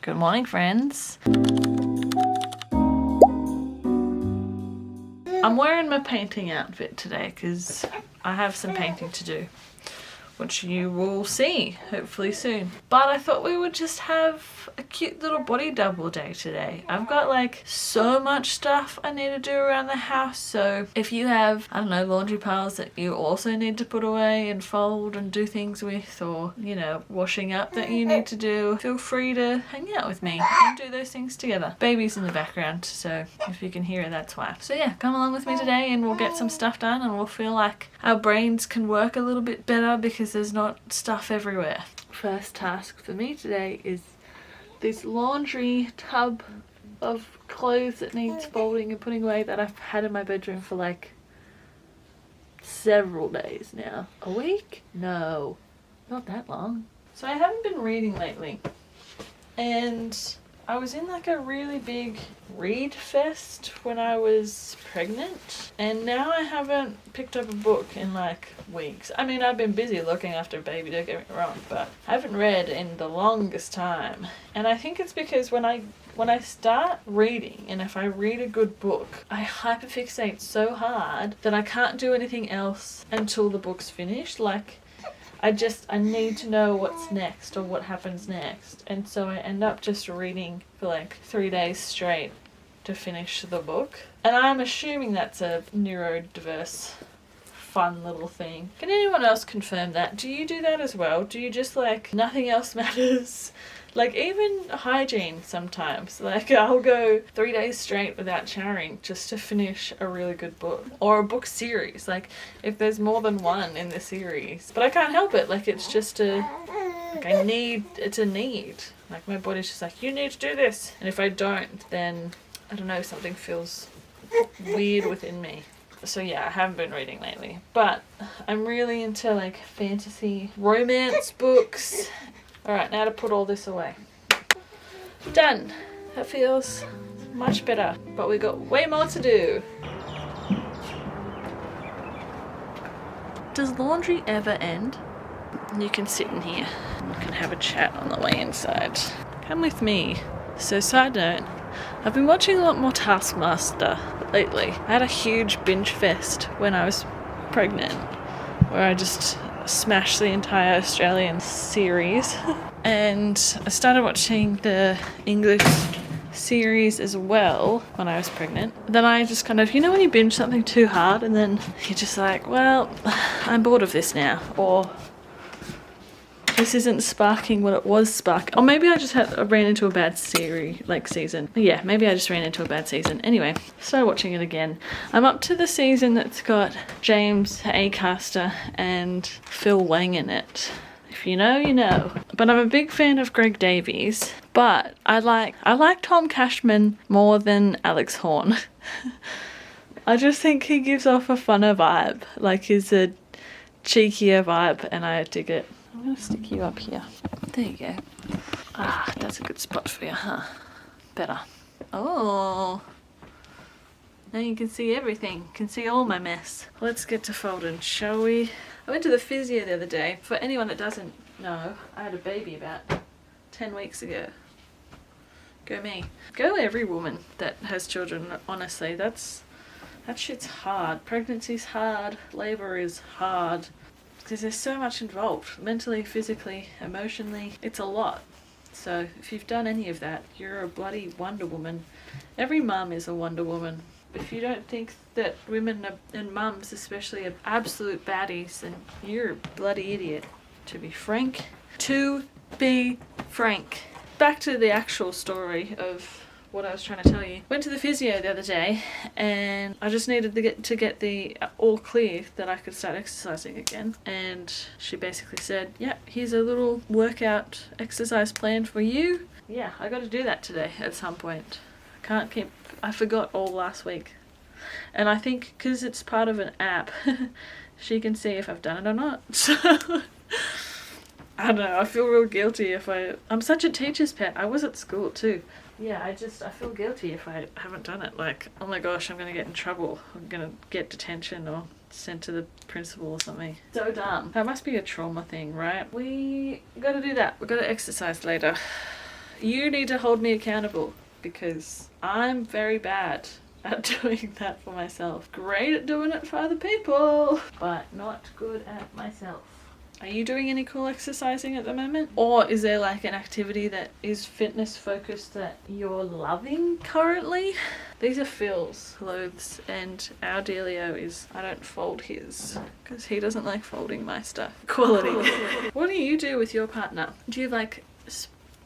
Good morning, friends. I'm wearing my painting outfit today because I have some painting to do, which you will see hopefully soon. But I thought we would just have a cute little body double day today. I've got like so much stuff I need to do around the house, so if you have, I don't know, laundry piles that you also need to put away and fold and do things with, or, you know, washing up that you need to do, feel free to hang out with me and do those things together. Baby's in the background, so if you can hear it, that's why. So yeah, come along with me today and we'll get some stuff done and we'll feel like our brains can work a little bit better because there's not stuff everywhere. First task for me today is this laundry tub of clothes that needs folding and putting away that I've had in my bedroom for like several days now. A week? No, not that long. So I haven't been reading lately, and I was in like a really big read fest when I was pregnant, and now I haven't picked up a book in like weeks. I mean, I've been busy looking after a baby, don't get me wrong, but I haven't read in the longest time. And I think it's because when I start reading, and if I read a good book, I hyperfixate so hard that I can't do anything else until the book's finished. Like, I need to know what's next or what happens next. And so I end up just reading for like 3 days straight to finish the book. And I'm assuming that's a neurodiverse, fun little thing. Can anyone else confirm that? Do you do that as well? Do you just like, nothing else matters? Like, even hygiene sometimes. Like, I'll go 3 days straight without showering just to finish a really good book. Or a book series, like, if there's more than one in the series. But I can't help it, like, it's just it's a need. Like, my body's just like, you need to do this. And if I don't, then, I don't know, something feels weird within me. So yeah, I haven't been reading lately. But I'm really into, like, fantasy romance books. Alright, now to put all this away. Done. That feels much better, but we got way more to do. Does laundry ever end? You can sit in here. We can have a chat on the way inside. Come with me. So, side note, I've been watching a lot more Taskmaster lately. I had a huge binge fest when I was pregnant, where I just smashed the entire Australian series. And I started watching the English series as well when I was pregnant. Then I just kind of, you know when you binge something too hard and then you're just like, well, I'm bored of this now, or this isn't sparking what it was sparking. Or maybe I just ran into a bad season. Yeah, maybe I just ran into a bad season. Anyway, started watching it again. I'm up to the season that's got James Acaster and Phil Wang in it. If you know, you know. But I'm a big fan of Greg Davies. But I like Tom Cashman more than Alex Horne. I just think he gives off a funner vibe. Like, he's a cheekier vibe, and I dig it. I'm going to stick you up here. There you go. Ah, that's a good spot for you, huh? Better. Oh. Now you can see everything. Can see all my mess. Let's get to folding, shall we? I went to the physio the other day. For anyone that doesn't know, I had a baby about 10 weeks ago. Go me. Go every woman that has children, honestly. That shit's hard. Pregnancy's hard. Labour is hard. Because there's so much involved, mentally, physically, emotionally. It's a lot. So if you've done any of that, you're a bloody Wonder Woman. Every mum is a Wonder Woman. If you don't think that women and mums especially are absolute baddies, then you're a bloody idiot. To be frank. Back to the actual story of what I was trying to tell you. Went to the physio the other day, and I just needed to get the all clear that I could start exercising again. And she basically said, yeah, here's a little workout exercise plan for you. Yeah, I got to do that today at some point. I forgot all last week. And I think because it's part of an app, she can see if I've done it or not. So, I don't know, I feel real guilty I'm such a teacher's pet. I was at school too. Yeah, I feel guilty if I haven't done it. Like, oh my gosh, I'm going to get in trouble. I'm going to get detention or sent to the principal or something. So dumb. That must be a trauma thing, right? We got to do that. We got to exercise later. You need to hold me accountable because I'm very bad at doing that for myself. Great at doing it for other people, but not good at myself. Are you doing any cool exercising at the moment? Or is there like an activity that is fitness focused that you're loving currently? These are Phil's clothes and our Delio is, I don't fold his because he doesn't like folding my stuff. Quality. What do you do with your partner? Do you like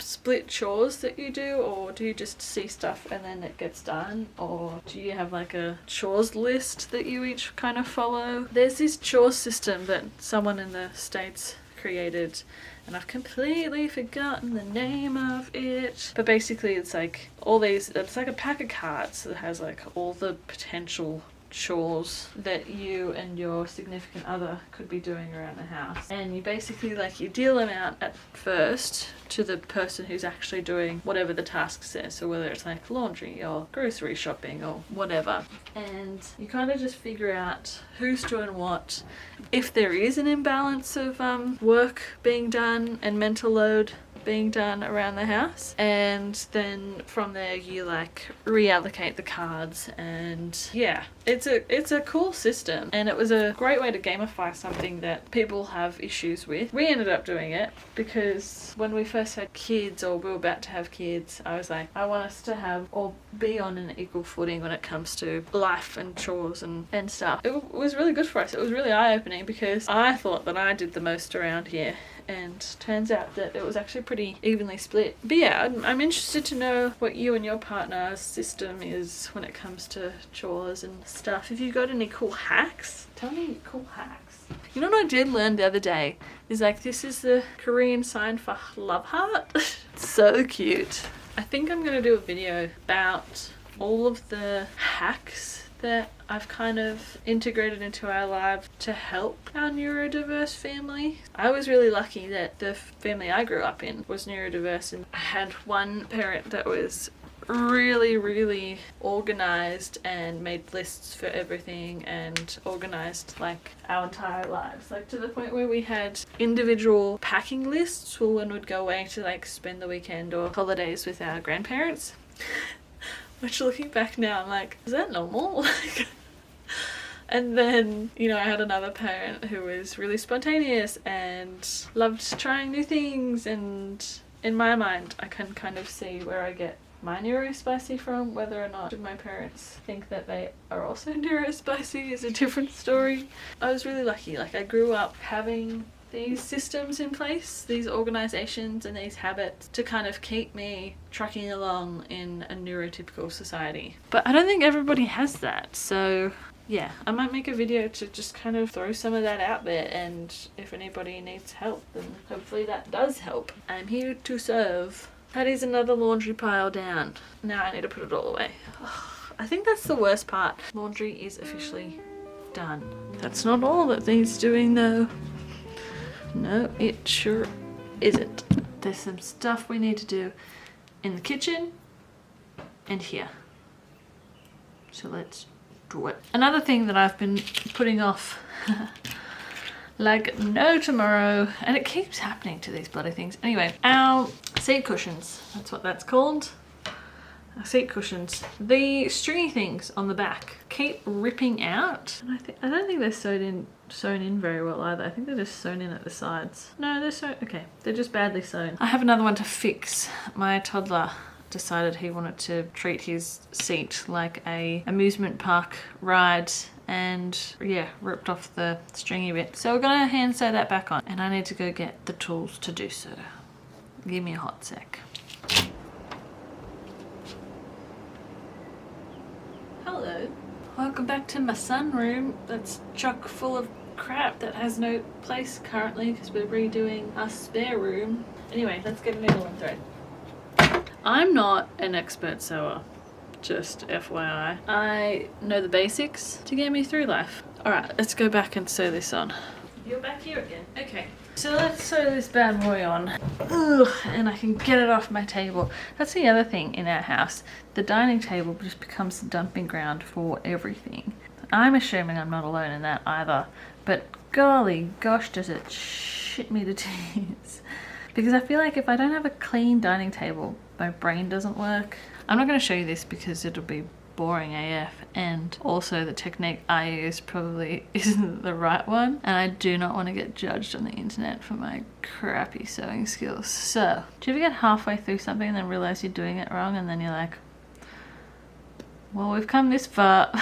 split chores that you do, or do you just see stuff and then it gets done, or do you have like a chores list that you each kind of follow? There's this chores system that someone in the States created and I've completely forgotten the name of it, but basically it's like all these, it's like a pack of cards that has like all the potential chores that you and your significant other could be doing around the house, and you basically like you deal them out at first to the person who's actually doing whatever the task says, so whether it's like laundry or grocery shopping or whatever, and you kind of just figure out who's doing what, if there is an imbalance of work being done and mental load being done around the house, and then from there you like reallocate the cards. And yeah, it's a cool system, and it was a great way to gamify something that people have issues with. We ended up doing it because when we first had kids, or we were about to have kids, I was like, I want us to have or be on an equal footing when it comes to life and chores and stuff. It was really good for us. It was really eye-opening because I thought that I did the most around here, and turns out that it was actually pretty evenly split. But yeah, I'm interested to know what you and your partner's system is when it comes to chores and stuff. If you got any cool hacks, tell me cool hacks. You know what I did learn the other day is like, this is the Korean sign for love heart. It's so cute. I think I'm gonna do a video about all of the hacks that I've kind of integrated into our lives to help our neurodiverse family. I was really lucky that the family I grew up in was neurodiverse, and I had one parent that was really organized and made lists for everything and organized like our entire lives, like to the point where we had individual packing lists for when we'd go away to like spend the weekend or holidays with our grandparents. Which, looking back now, I'm like, is that normal? And then, you know, I had another parent who was really spontaneous and loved trying new things, and in my mind I can kind of see where I get my neurospicy from. Whether or not my parents think that they are also neurospicy is a different story. I was really lucky. Like, I grew up having these systems in place, these organizations and these habits to kind of keep me trucking along in a neurotypical society. But I don't think everybody has that, so yeah, I might make a video to just kind of throw some of that out there, and if anybody needs help, then hopefully that does help. I'm here to serve. That is another laundry pile down. Now I need to put it all away. I think that's the worst part. Laundry is officially done. That's not all that needs doing though. No, it sure isn't. There's some stuff we need to do in the kitchen and here. So let's do it. Another thing that I've been putting off like no tomorrow, and it keeps happening to these bloody things. Anyway, our seat cushions, that's what that's called. Our seat cushions. The stringy things on the back keep ripping out. And I don't think they're sewn in very well either. I think they're just sewn in at the sides. No, they're sewn, okay. They're just badly sewn. I have another one to fix. My toddler decided he wanted to treat his seat like a amusement park ride, and yeah, ripped off the stringy bit. So we're gonna hand sew that back on, and I need to go get the tools to do so. Give me a hot sec. Hello. Welcome back to my sunroom that's chock full of crap that has no place currently because we're redoing our spare room. Anyway, let's get a needle and thread. I'm not an expert sewer, just FYI. I know the basics to get me through life. Alright, let's go back and sew this on. You're back here again. Okay, so let's sew this bad boy on. Ugh, and I can get it off my table. That's the other thing in our house. The dining table just becomes the dumping ground for everything. I'm assuming I'm not alone in that either, but golly gosh, does it shit me to tears. Because I feel like if I don't have a clean dining table, my brain doesn't work. I'm not going to show you this because it'll be boring AF, and also the technique I use probably isn't the right one, and I do not want to get judged on the internet for my crappy sewing skills. So, do you ever get halfway through something and then realize you're doing it wrong, and then you're like, well, we've come this far.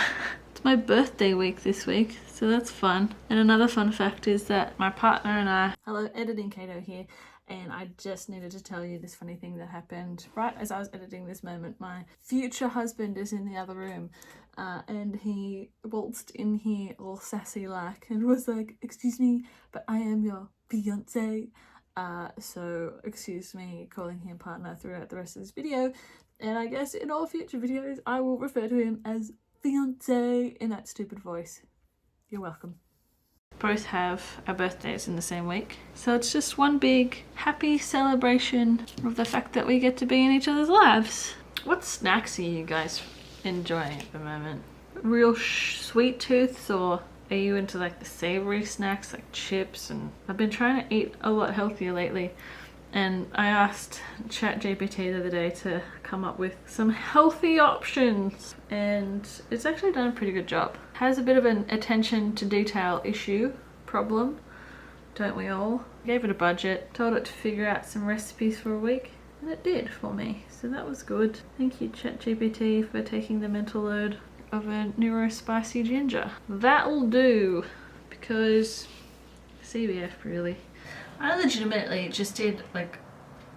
It's my birthday week this week, so that's fun. And another fun fact is that my partner and I, hello, editing Kato here, and I just needed to tell you this funny thing that happened right as I was editing this moment. My future husband is in the other room, and he waltzed in here all sassy like and was like, excuse me, but I am your fiance. So excuse me calling him partner throughout the rest of this video, and I guess in all future videos I will refer to him as fiance in that stupid voice. You're welcome. Both have our birthdays in the same week, so it's just one big happy celebration of the fact that we get to be in each other's lives. What snacks are you guys enjoying at the moment? Real sweet tooths, or are you into like the savory snacks like chips? And I've been trying to eat a lot healthier lately, and I asked ChatGPT the other day to come up with some healthy options, and it's actually done a pretty good job. Has a bit of an attention to detail issue problem, don't we all? Gave it a budget, told it to figure out some recipes for a week, and it did for me, so that was good. Thank you ChatGPT for taking the mental load of a neurospicy ginger. That'll do, because CBF really. I legitimately just did like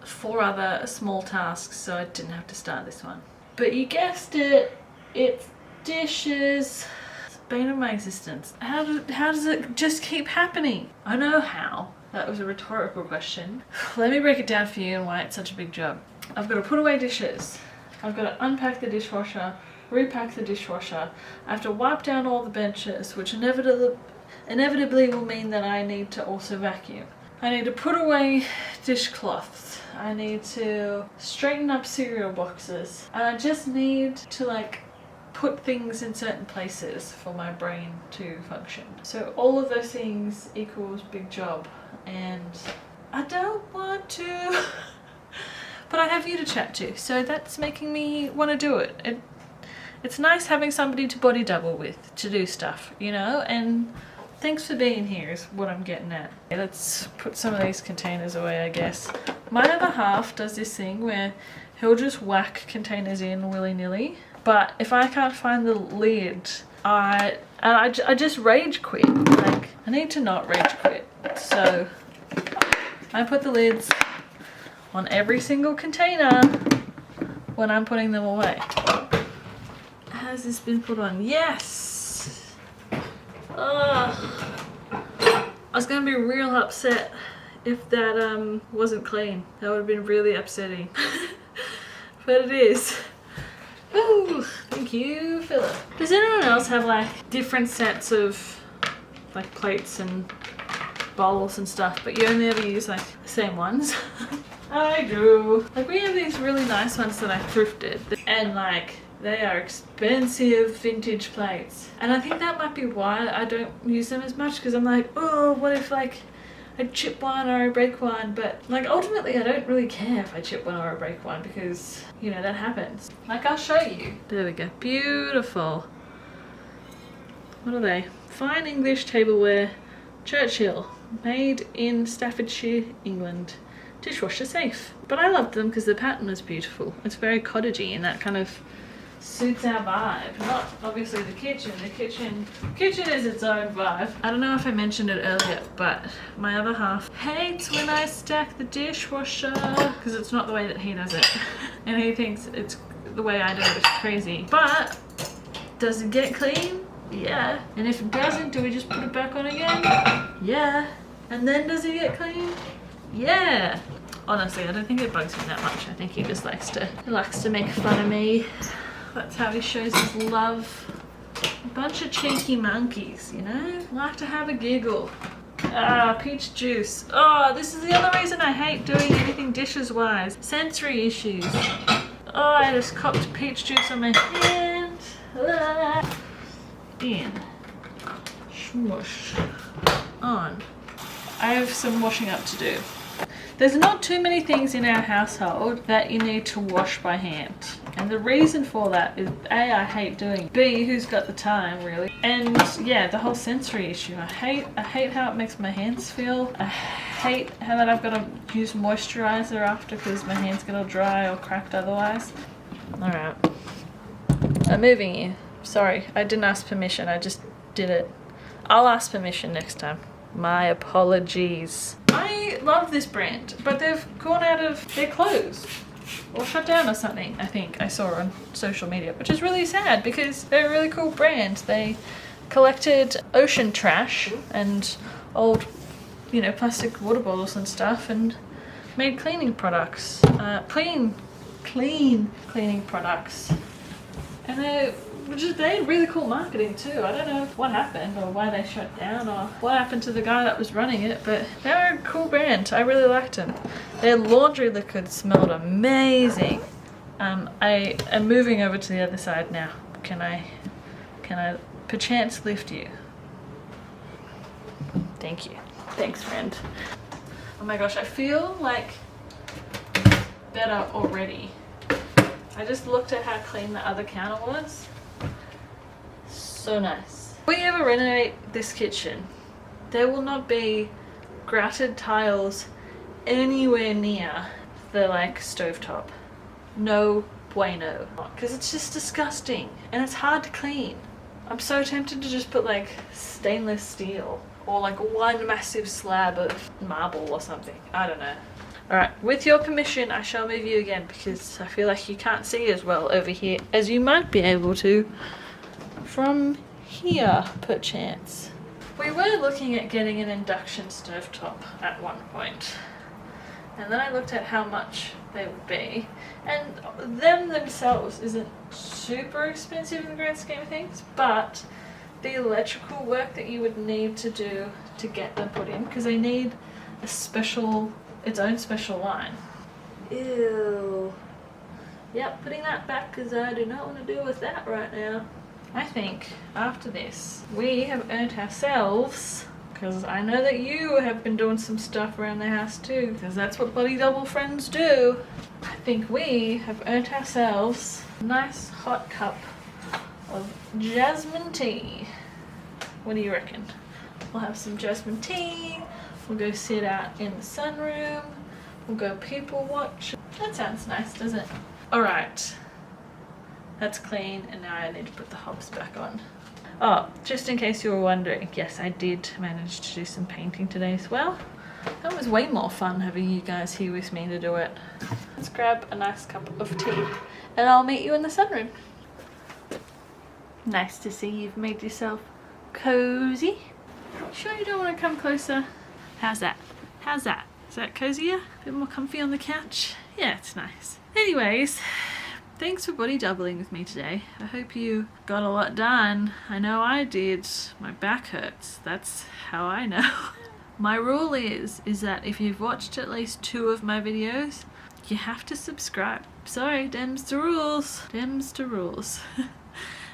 4 other small tasks, so I didn't have to start this one. But you guessed it, it's dishes. It's the bane of my existence. How does it just keep happening? I know how. That was a rhetorical question. Let me break it down for you and why it's such a big job. I've got to put away dishes. I've got to unpack the dishwasher, repack the dishwasher. I have to wipe down all the benches, which inevitably will mean that I need to also vacuum. I need to put away dishcloths. I need to straighten up cereal boxes. And I just need to like put things in certain places for my brain to function. So all of those things equals big job, and I don't want to, but I have you to chat to, so that's making me want to do it. It's nice having somebody to body double with to do stuff, you know, and thanks for being here is what I'm getting at. Let's put some of these containers away, I guess. My other half does this thing where he'll just whack containers in willy-nilly, but if I can't find the lid, I just rage quit. Like, I need to not rage quit. So I put the lids on every single container when I'm putting them away. Has this been put on? Yes! I was gonna be real upset if that wasn't clean. That would have been really upsetting. But it is. Ooh, thank you, Philip. Does anyone else have like different sets of like plates and bowls and stuff, but you only ever use like the same ones? I do. Like, we have these really nice ones that I thrifted, and like they are expensive vintage plates, and I think that might be why I don't use them as much, because I'm like, oh, what if like I chip one or I break one? But like ultimately I don't really care if I chip one or I break one, because you know that happens. Like, I'll show you. There we go. Beautiful. What are they? Fine English tableware, Churchill, made in Staffordshire, England. Dishwasher safe. But I loved them because the pattern was beautiful. It's very cottagey, and that kind of suits our vibe. Not obviously the kitchen. The kitchen is its own vibe. I don't know if I mentioned it earlier, but my other half hates when I stack the dishwasher because it's not the way that he does it. And he thinks it's the way I do it is crazy. But does it get clean? Yeah. And if it doesn't, do we just put it back on again? Yeah. And then does it get clean? Yeah. Honestly, I don't think it bugs him that much. I think he just likes to make fun of me. That's how he shows his love. A bunch of cheeky monkeys, you know? Like to have a giggle. Ah, peach juice. Oh, this is the other reason I hate doing anything dishes wise. Sensory issues. Oh, I just copped peach juice on my hand. Ah. In. Smush. On. I have some washing up to do. There's not too many things in our household that you need to wash by hand. And the reason for that is A, I hate doing, B, who's got the time really, and yeah, the whole sensory issue. I hate how it makes my hands feel. I hate how that I've got to use moisturizer after because my hands get all dry or cracked otherwise. Alright, I'm moving you. Sorry, I didn't ask permission, I just did it. I'll ask permission next time. My apologies. I love this brand, but they've gone out of their clothes or shut down or something, I think I saw on social media, which is really sad because they're a really cool brand. They collected ocean trash and old, you know, plastic water bottles and stuff and made cleaning products, clean cleaning products. And they had really cool marketing too. I don't know what happened or why they shut down or what happened to the guy that was running it, but they were a cool brand. I really liked them. Their laundry liquid smelled amazing. I am moving over to the other side now. Can I perchance lift you? Thank you. Thanks, friend. Oh my gosh, I feel like better already. I just looked at how clean the other counter was. So nice. If we ever renovate this kitchen, there will not be gratted tiles anywhere near the like stovetop. No bueno. Because it's just disgusting and it's hard to clean. I'm so tempted to just put like stainless steel or like one massive slab of marble or something. I don't know. Alright, with your permission I shall move you again because I feel like you can't see as well over here as you might be able to from here, perchance. We were looking at getting an induction stovetop at one point, and then I looked at how much they would be, and them themselves isn't super expensive in the grand scheme of things, but the electrical work that you would need to do to get them put in, because they need its own special line. Ew. Yep, putting that back because I do not want to deal with that right now. I think after this we have earned ourselves, because I know that you have been doing some stuff around the house too, because that's what bloody double friends do. I think we have earned ourselves a nice hot cup of jasmine tea. What do you reckon? We'll have some jasmine tea, we'll go sit out in the sunroom, we'll go people watch. That sounds nice, doesn't it? Alright. That's clean, and now I need to put the hobs back on. Oh, just in case you were wondering, yes, I did manage to do some painting today as well. That was way more fun having you guys here with me to do it. Let's grab a nice cup of tea, and I'll meet you in the sunroom. Nice to see you've made yourself cozy. Sure you don't want to come closer? How's that? How's that? Is that cozier? A bit more comfy on the couch? Yeah, it's nice. Anyways, thanks for body doubling with me today. I hope you got a lot done. I know I did. My back hurts. That's how I know. My rule is that if you've watched at least 2 of my videos, you have to subscribe. Sorry, Dems to rules. Dems to rules.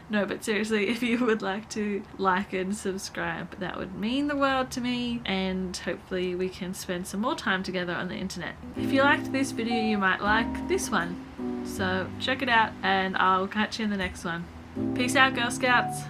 No, but seriously, if you would like to like and subscribe, that would mean the world to me, and hopefully we can spend some more time together on the internet. If you liked this video, you might like this one. So check it out, and I'll catch you in the next one. Peace out, Girl Scouts!